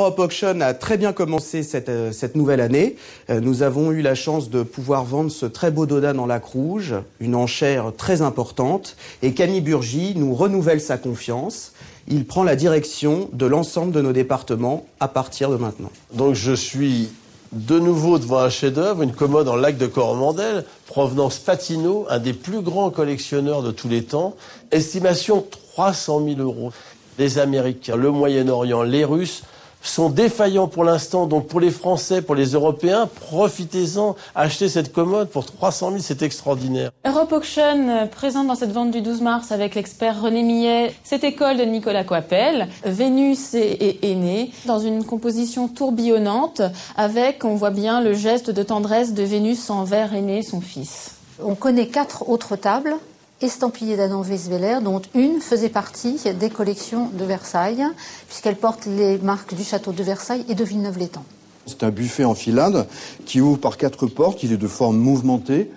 Europe Auction a très bien commencé cette nouvelle année. Nous avons eu la chance de pouvoir vendre ce très beau Doda dans Lac Rouge, une enchère très importante. Et Camille Burgy nous renouvelle sa confiance. Il prend la direction de l'ensemble de nos départements à partir de maintenant. Donc je suis de nouveau devant un chef-d'œuvre, une commode en lac de Coromandel, provenance Patino, un des plus grands collectionneurs de tous les temps. Estimation 300 000 €. Les Américains, le Moyen-Orient, les Russes sont défaillants pour l'instant. Donc pour les Français, pour les Européens, profitez-en, achetez cette commode pour 300 000, c'est extraordinaire. Europe Auction présente dans cette vente du 12 mars avec l'expert René Millet cette école de Nicolas Coipel. Vénus est née dans une composition tourbillonnante avec, on voit bien, le geste de tendresse de Vénus envers Aîné, son fils. On connaît 4 autres tables estampillées d'Adam Weisweller, dont une faisait partie des collections de Versailles, puisqu'elle porte les marques du château de Versailles et de Villeneuve-l'Étang. C'est un buffet en filade qui ouvre par 4 portes, il est de forme mouvementée,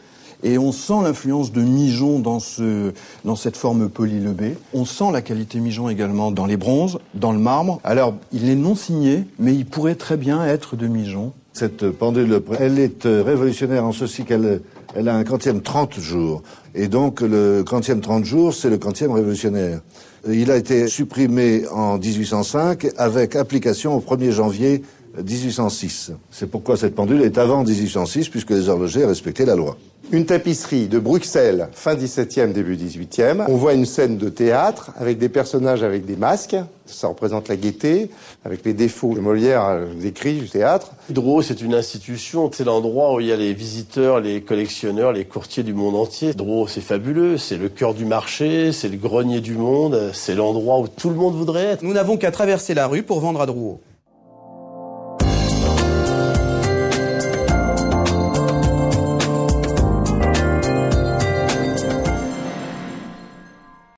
et on sent l'influence de Migeon dans cette forme polylobée. On sent la qualité Migeon également dans les bronzes, dans le marbre. Alors, il est non signé, mais il pourrait très bien être de Migeon. Cette pendule, elle est révolutionnaire en ceci qu'elle a un quantième 30 jours. Et donc, le quantième 30 jours, c'est le quantième révolutionnaire. Il a été supprimé en 1805 avec application au 1er janvier 1806. C'est pourquoi cette pendule est avant 1806, puisque les horlogers respectaient la loi. Une tapisserie de Bruxelles, fin 17e, début 18e. On voit une scène de théâtre avec des personnages avec des masques. Ça représente la gaieté, avec les défauts que Molière décrit du théâtre. Drouot, c'est une institution. C'est l'endroit où il y a les visiteurs, les collectionneurs, les courtiers du monde entier. Drouot, c'est fabuleux. C'est le cœur du marché, c'est le grenier du monde. C'est l'endroit où tout le monde voudrait être. Nous n'avons qu'à traverser la rue pour vendre à Drouot.